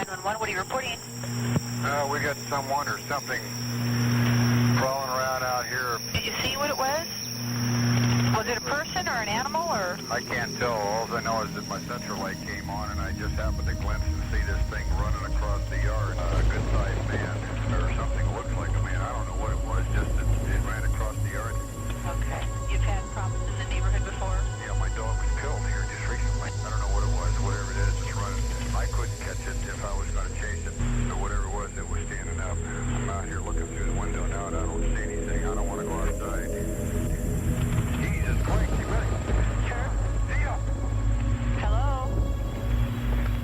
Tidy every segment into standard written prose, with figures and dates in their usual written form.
911, what are you reporting? We got someone or something crawling around out here. Did you see what it was? Was it a person or an animal or? I can't tell. All I know is that my central light came on and I just happened to glimpse and see this thing running across the yard. A good-sized man or something looks like a man. I don't know what it was, just that it ran across the yard. Okay. You've had problems in the neighborhood before? Yeah, my dog was killed here just recently. I don't know what it was. Whatever it is, it's running. I couldn't catch it if I was going to chase it. So whatever it was standing up. I'm out here looking through the window now and I don't see anything. I don't want to go outside. Jesus Christ, you ready? Sure. See ya. Hello?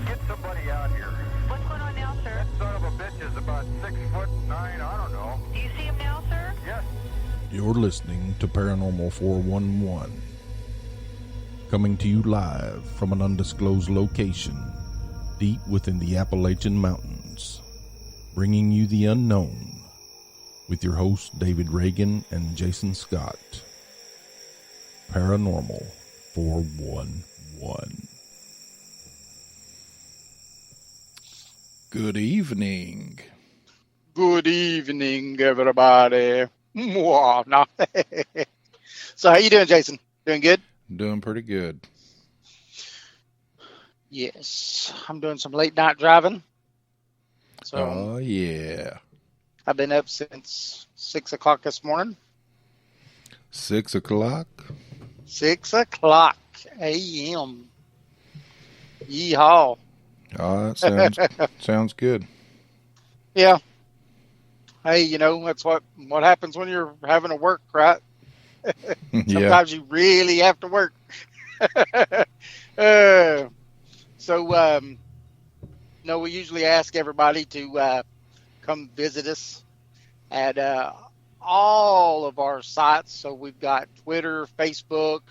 Get somebody out here. What's going on now, sir? That son of a bitch is about 6'9", I don't know. Do you see him now, sir? Yes. You're listening to Paranormal 411, coming to you live from an undisclosed location deep within the Appalachian Mountains, bringing you the unknown with your hosts David Reagan and Jason Scott. Paranormal 411. Good evening. Good evening, everybody. Mwah, no. So how you doing, Jason? Doing good? Doing pretty good. Yes. I'm doing some late night driving. So Oh, yeah. I've been up since 6 o'clock this morning. 6 o'clock? 6 o'clock a.m. Yeehaw. Oh, that sounds good. Yeah. Hey, you know, that's what happens when you're having to work, right? Yeah. Sometimes you really have to work. No, we usually ask everybody to come visit us at all of our sites. So we've got Twitter, Facebook,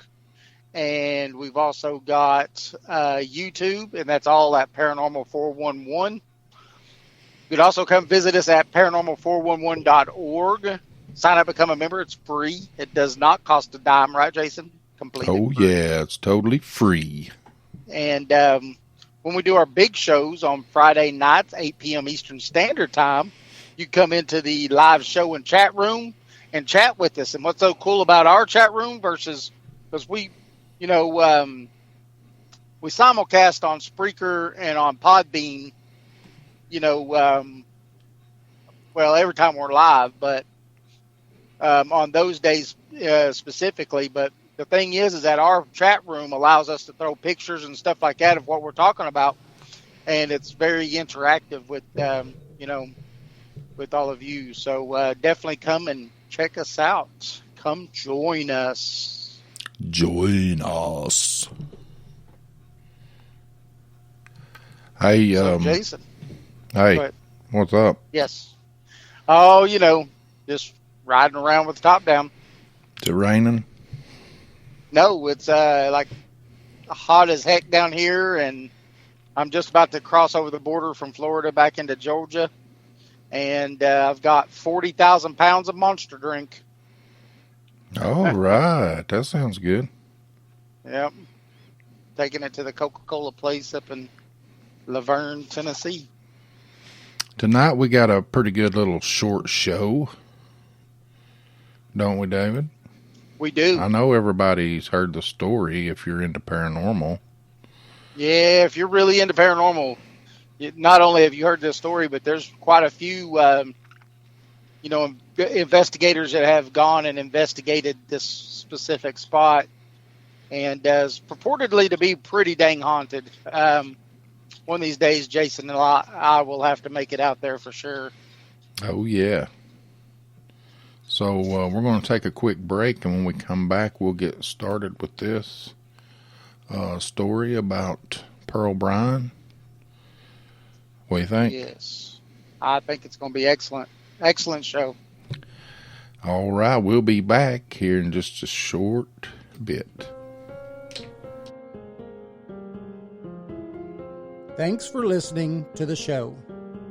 and we've also got YouTube, and that's all at Paranormal 411. You could also come visit us at paranormal411.org. Sign up, become a member. It's free. It does not cost a dime, right, Jason? Completely Oh, free. yeah, it's totally free. And when we do our big shows on Friday nights, 8 p.m. Eastern Standard Time, you come into the live show and chat room and chat with us. And what's so cool about our chat room versus, because we simulcast on Spreaker and on Podbean, every time we're live, but on those days specifically. But the thing is that our chat room allows us to throw pictures and stuff like that of what we're talking about, and it's very interactive with with all of you. So definitely come and check us out. Come join us. Join us. Hey, Jason. Hey, what's up? Yes. Oh, just riding around with the top down. Is it raining? No, it's like hot as heck down here, and I'm just about to cross over the border from Florida back into Georgia, and I've got 40,000 pounds of Monster drink. All right, that sounds good. Yep. Taking it to the Coca-Cola place up in Laverne, Tennessee. Tonight we got a pretty good little short show, don't we, David? We do. I know everybody's heard the story if you're into paranormal. Yeah, if you're really into paranormal, not only have you heard this story, but there's quite a few, investigators that have gone and investigated this specific spot, and is purportedly to be pretty dang haunted. One of these days, Jason and I will have to make it out there for sure. Oh, yeah. So we're going to take a quick break, and when we come back, we'll get started with this story about Pearl Bryan. What do you think? Yes. I think it's going to be excellent. Excellent show. All right, we'll be back here in just a short bit. Thanks for listening to the show.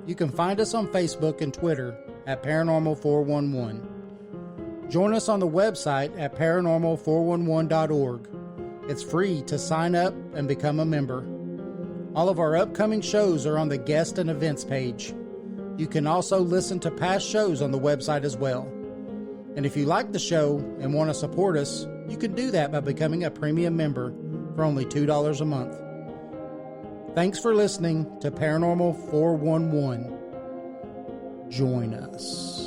You can find us on Facebook and Twitter at Paranormal 411. Join us on the website at paranormal411.org. It's free to sign up and become a member. All of our upcoming shows are on the guest and events page. You can also listen to past shows on the website as well. And if you like the show and want to support us, you can do that by becoming a premium member for only $2 a month. Thanks for listening to Paranormal 411. Join us.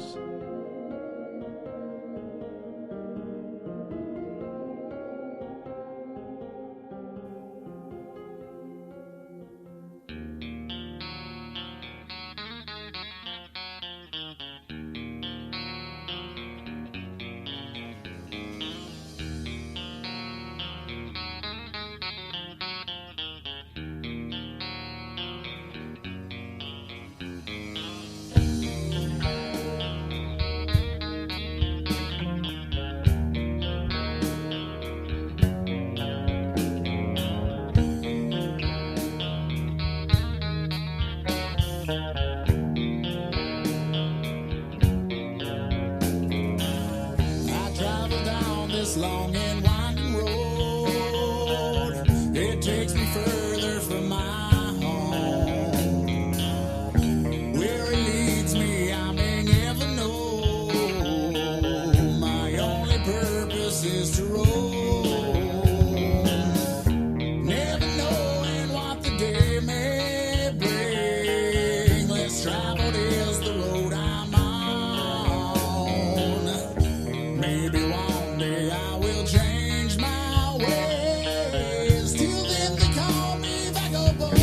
Long and winding road, it takes me further from my home. Where it leads me, I may never know. My only purpose is to roam, never knowing what the day may bring. Less traveled is the road I'm on. Maybe one day I will change my ways. Till then they call me vagabond.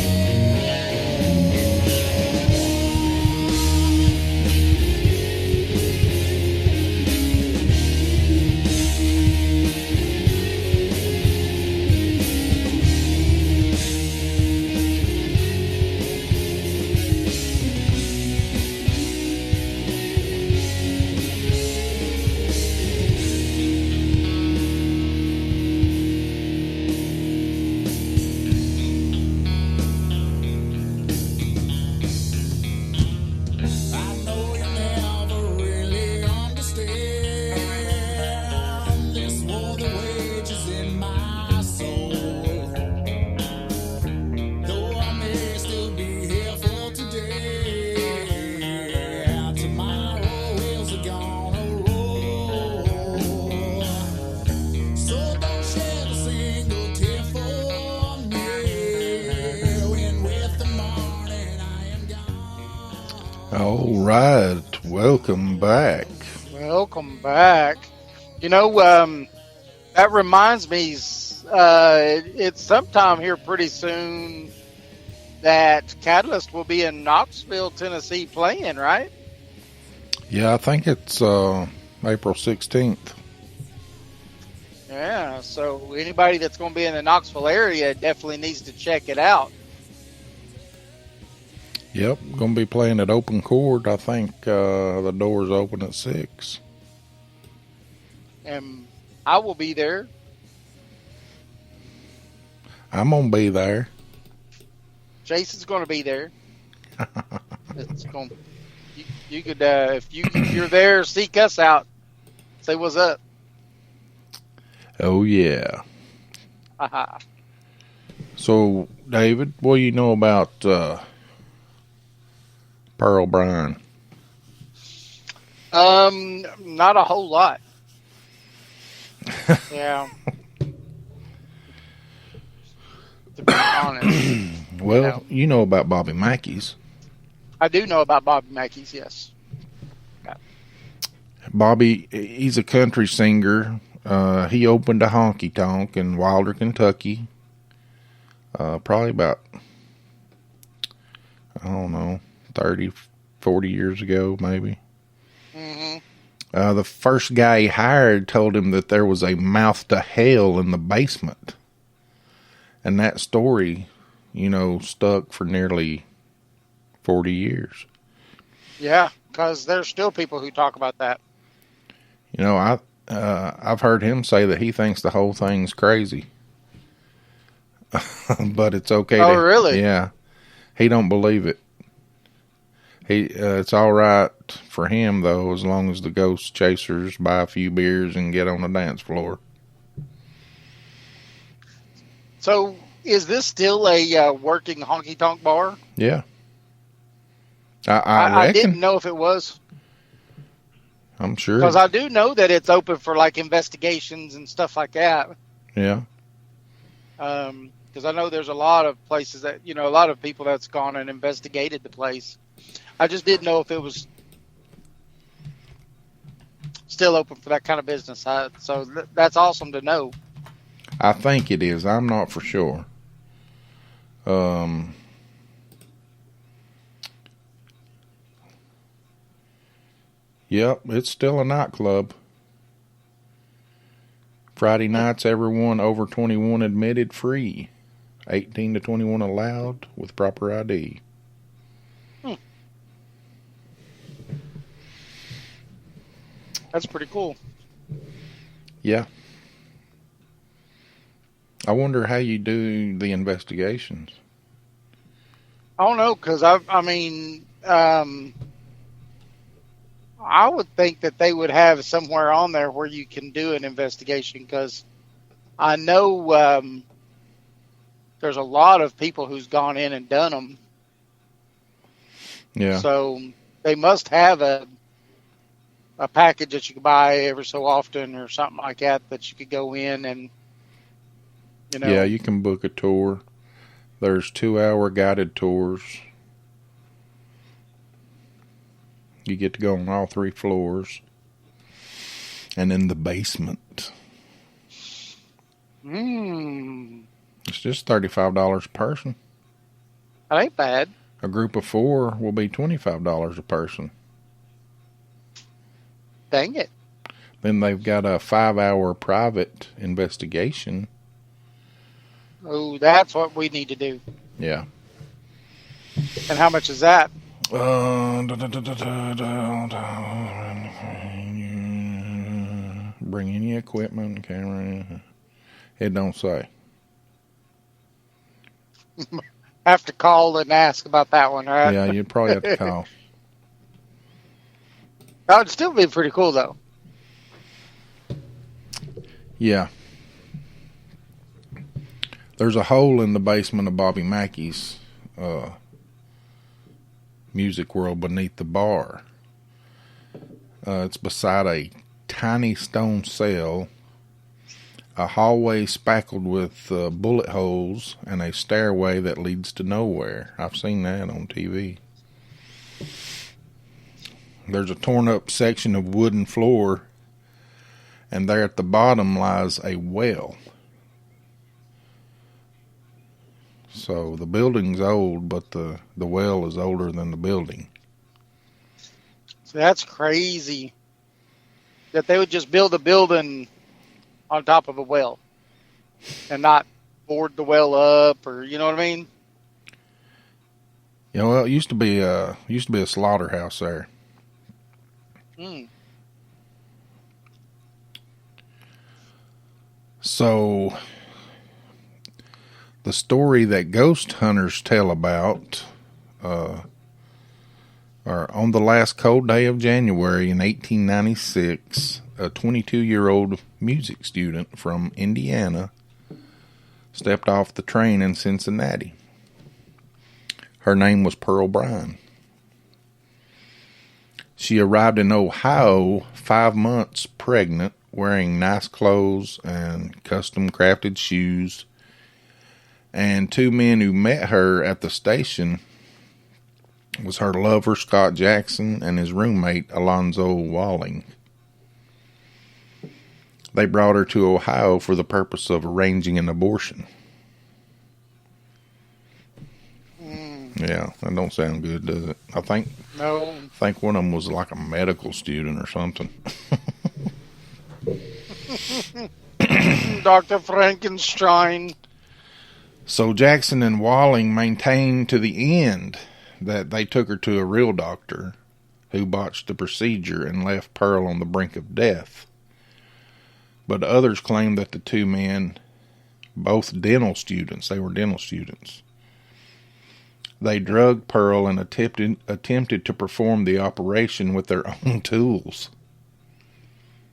I know you never really understand this war, the wages in my soul. Though I may still be here for today, tomorrow wheels are gonna roll. So don't shed a single tear for me. When with the morning I am gone. All right, welcome back. Welcome back. You know, that reminds me, it's sometime here pretty soon that Catalyst will be in Knoxville, Tennessee playing, right? Yeah, I think it's April 16th. Yeah, so anybody that's going to be in the Knoxville area definitely needs to check it out. Yep, going to be playing at open court. I think the doors open at 6. And I will be there. I'm going to be there. Jason's going to be there. It's going. You could if you're there, seek us out. Say what's up. Oh, yeah. Haha. So, David, what do you know about Pearl Bryan? Not a whole lot. Yeah. To be honest. Well, you know about Bobby Mackey's. I do know about Bobby Mackey's, yes. Bobby, he's a country singer. He opened a honky tonk in Wilder, Kentucky. Probably about, I don't know, 30, 40 years ago, maybe. Mm-hmm. The first guy he hired told him that there was a mouth to hell in the basement. And that story, stuck for nearly 40 years. Yeah, because there's still people who talk about that. I've heard him say that he thinks the whole thing's crazy. But it's okay. Oh, really? Yeah. He don't believe it. It's all right for him, though, as long as the ghost chasers buy a few beers and get on the dance floor. So Is this still a working honky tonk bar? Yeah. I I reckon. didn't know if it was. I'm sure. Because I do know that it's open for like investigations and stuff like that. Yeah. Because I know there's a lot of places that, a lot of people that's gone and investigated the place. I just didn't know if it was still open for that kind of business. So that's awesome to know. I think it is. I'm not for sure. Yep, it's still a nightclub. Friday nights, everyone over 21 admitted free. 18 to 21 allowed with proper ID. That's pretty cool. Yeah. I wonder how you do the investigations. I don't know, because I would think that they would have somewhere on there where you can do an investigation, because I know there's a lot of people who's gone in and done them. Yeah. So they must have a package that you could buy every so often or something like that you could go in and, Yeah, you can book a tour. There's 2-hour guided tours. You get to go on all 3 floors. And in the basement. It's just $35 a person. That ain't bad. A group of 4 will be $25 a person. Dang it. Then they've got a 5-hour private investigation. Oh, that's what we need to do. Yeah. And how much is that? Bring any equipment, camera. It don't say. Have to call and ask about that one, right? Yeah, you'd probably have to call. That would still be pretty cool, though. Yeah. There's a hole in the basement of Bobby Mackey's Music World beneath the bar. It's beside a tiny stone cell, a hallway spackled with bullet holes, and a stairway that leads to nowhere. I've seen that on TV. There's a torn up section of wooden floor, and there at the bottom lies a well. So the building's old, but the well is older than the building. So that's crazy. That they would just build a building on top of a well and not board the well up, or you know what I mean? Yeah, well, it used to be a slaughterhouse there. So the story that ghost hunters tell about are on the last cold day of January in 1896, a 22-year-old music student from Indiana stepped off the train in Cincinnati. Her name was Pearl Bryan. She arrived in Ohio 5 months pregnant, wearing nice clothes and custom-crafted shoes. And 2 men who met her at the station was her lover, Scott Jackson, and his roommate, Alonzo Walling. They brought her to Ohio for the purpose of arranging an abortion. Yeah, that don't sound good, does it? I think one of them was like a medical student or something. Dr. Frankenstein. So Jackson and Walling maintained to the end that they took her to a real doctor who botched the procedure and left Pearl on the brink of death. But others claimed that the 2 men, both dental students, they were dental students, they drugged Pearl and attempted to perform the operation with their own tools.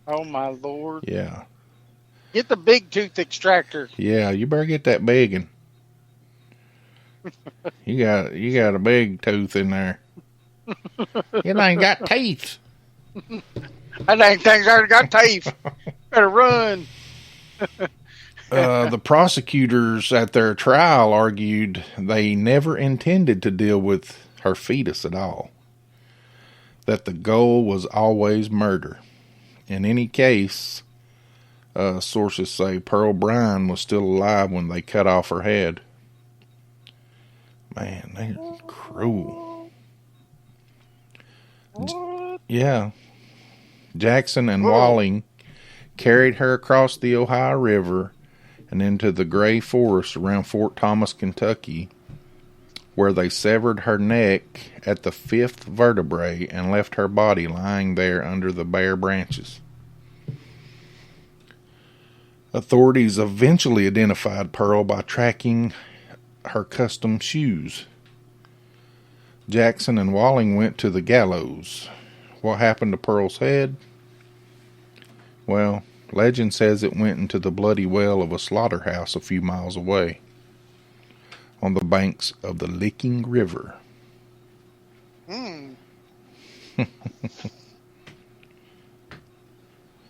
Oh, my Lord. Yeah. Get the big tooth extractor. Yeah, you better get that big one. You got a big tooth in there. It ain't got teeth. That dang thing's already got teeth. Better run. The prosecutors at their trial argued they never intended to deal with her fetus at all. That the goal was always murder. In any case, sources say Pearl Bryan was still alive when they cut off her head. Man, they're cruel. Yeah. Jackson and Walling carried her across the Ohio River and into the gray forest around Fort Thomas, Kentucky, where they severed her neck at the 5th vertebrae and left her body lying there under the bare branches. Authorities eventually identified Pearl by tracking her custom shoes. Jackson and Walling went to the gallows. What happened to Pearl's head? Well, legend says it went into the bloody well of a slaughterhouse a few miles away, on the banks of the Licking River.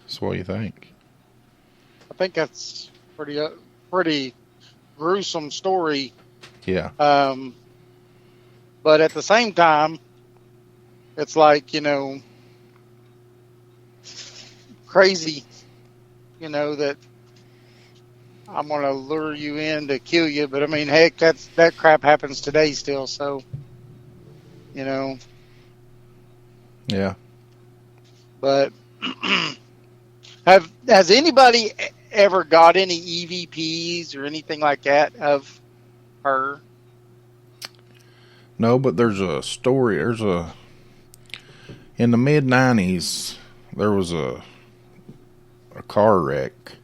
So what do you think? I think that's pretty gruesome story. Yeah. But at the same time, it's like, crazy, that I'm going to lure you in to kill you. But I mean, heck, that crap happens today still. So, Yeah. But has anybody ever got any EVPs or anything like that of her? No, but there's a story. In the mid-90s, there was a car wreck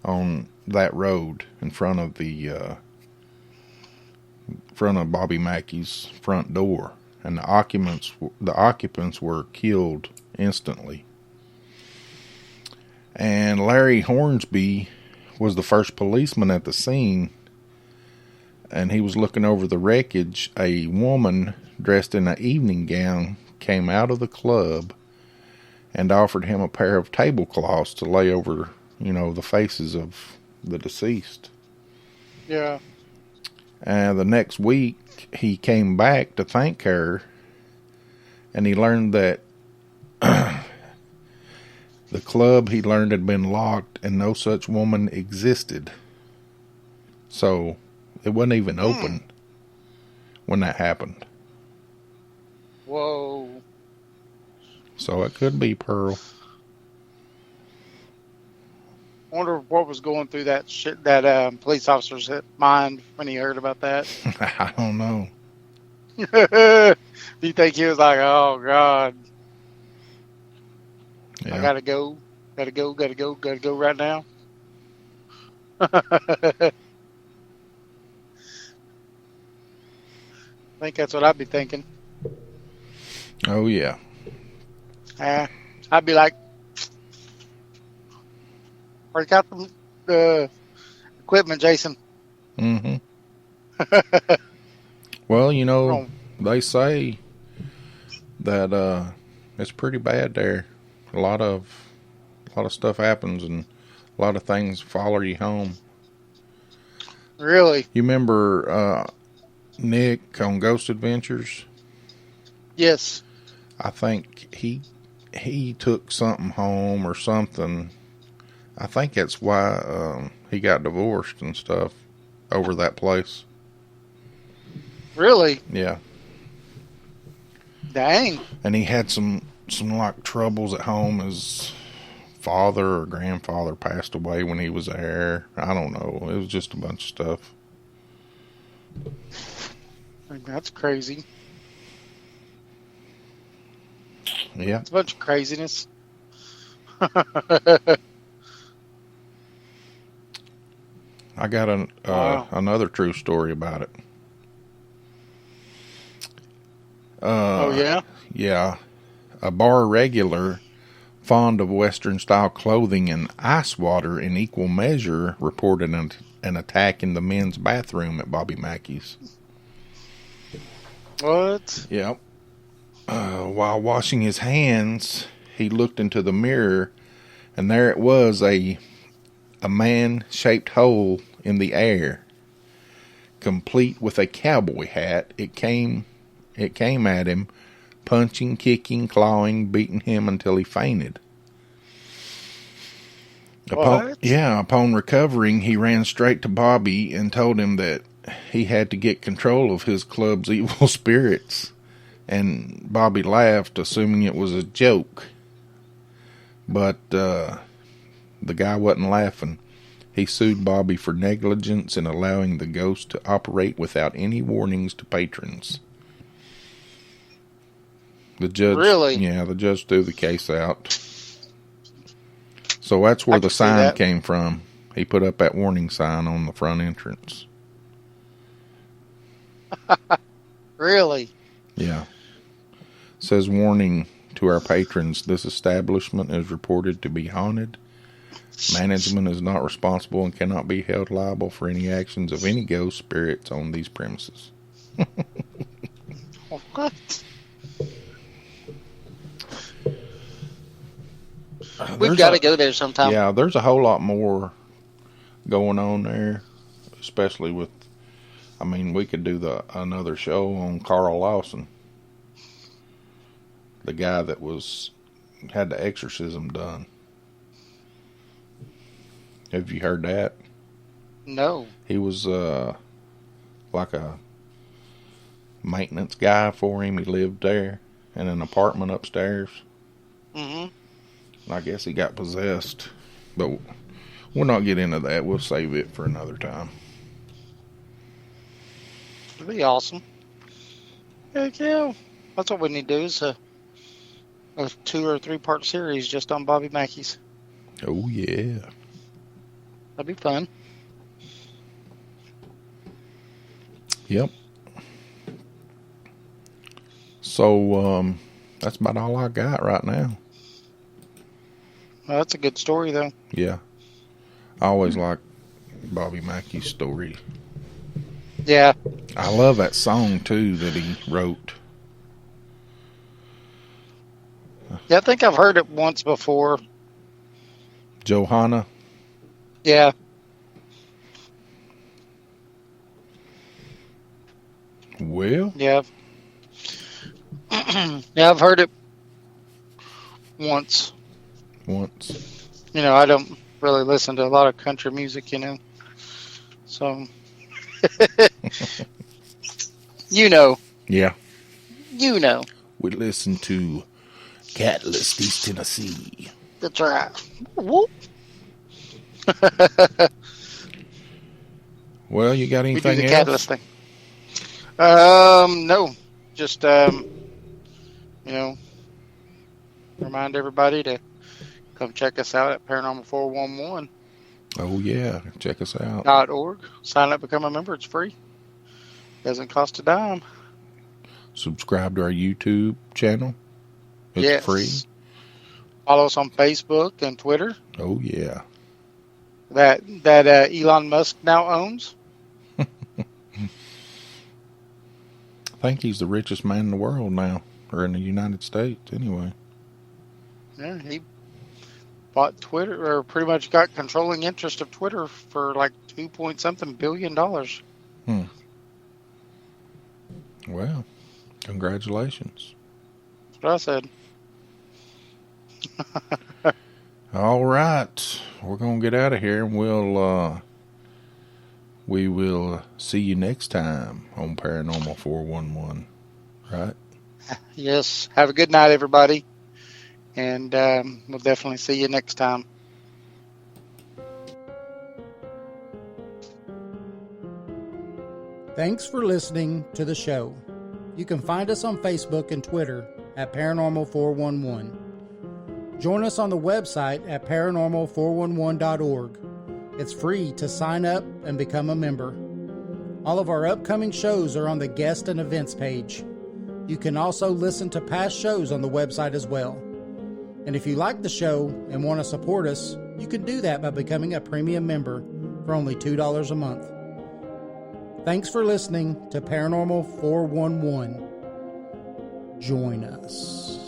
on that road in front of Bobby Mackey's front door, and the occupants were killed instantly. And Larry Hornsby was the first policeman at the scene, and he was looking over the wreckage. A woman dressed in an evening gown came out of the club and offered him a pair of tablecloths to lay over, the faces of the deceased. Yeah. And the next week, he came back to thank her, and he learned that the club he learned had been locked and no such woman existed. So it wasn't even open when that happened. Whoa. So it could be Pearl. I wonder what was going through that police officer's mind when he heard about that. I don't know. Do you think he was like, oh, God, Yeah. I gotta go right now? I think that's what I'd be thinking. Oh, yeah. I'd be like, break out the equipment, Jason. Mm-hmm. Well, they say that it's pretty bad there. A lot of stuff happens, and a lot of things follow you home. Really? You remember Nick on Ghost Adventures? Yes. I think he took something home or something. I think that's why he got divorced and stuff over that place. Really? Yeah. Dang. And he had some like troubles at home. His father or grandfather passed away when he was there. I don't know. It was just a bunch of stuff. That's crazy. Yeah. It's a bunch of craziness. I got another true story about it. Oh, yeah? Yeah. A bar regular fond of Western-style clothing and ice water in equal measure, reported an attack in the men's bathroom at Bobby Mackey's. What? Yep. While washing his hands, he looked into the mirror, and there it was, a man-shaped hole in the air, complete with a cowboy hat. It came at him, punching, kicking, clawing, beating him until he fainted. Upon recovering, he ran straight to Bobby and told him that he had to get control of his club's evil spirits. And Bobby laughed, assuming it was a joke. But the guy wasn't laughing. He sued Bobby for negligence in allowing the ghost to operate without any warnings to patrons. The judge, really? Yeah, the judge threw the case out. So that's where the sign came from. He put up that warning sign on the front entrance. Really? Yeah. It says, warning to our patrons, this establishment is reported to be haunted. Management is not responsible and cannot be held liable for any actions of any ghost spirits on these premises. What? We've got to go there sometime. Yeah, there's a whole lot more going on there, especially with, we could do another show on Carl Lawson, the guy that had the exorcism done. Have you heard that? No. He was like a maintenance guy for him. He lived there in an apartment upstairs. Mm-hmm. I guess he got possessed, but we'll not get into that. We'll save it for another time. It'd be awesome. Heck yeah. That's what we need to do is a 2 or 3 part series just on Bobby Mackey's. Oh, yeah. That'd be fun. Yep. So, that's about all I got right now. Well, that's a good story, though. Yeah. I always like Bobby Mackey's story. Yeah. I love that song, too, that he wrote. Yeah, I think I've heard it once before. Johanna? Yeah. Well? Yeah. Yeah, I've heard it once. I don't really listen to a lot of country music, So, Yeah. We listen to Catalyst, East Tennessee. That's right. Whoop. Well, you got anything We do the else? Catalyst thing. No. Just, remind everybody to come check us out at Paranormal 411. Oh, yeah. Check us out. .org. Sign up, become a member. It's free. Doesn't cost a dime. Subscribe to our YouTube channel. It's free. Follow us on Facebook and Twitter. Oh, yeah. That Elon Musk now owns. I think he's the richest man in the world now. Or in the United States, anyway. Yeah, he bought Twitter, or pretty much got controlling interest of Twitter for like $2.something billion. Well, congratulations. That's what I said. All right, we're gonna get out of here, and we will see you next time on Paranormal 411. Right? Yes. Have a good night, everybody. And we'll definitely see you next time. Thanks for listening to the show. You can find us on Facebook and Twitter at Paranormal 411. Join us on the website at paranormal411.org. It's free to sign up and become a member. All of our upcoming shows are on the guest and events page. You can also listen to past shows on the website as well. And if you like the show and want to support us, you can do that by becoming a premium member for only $2 a month. Thanks for listening to Paranormal 411. Join us.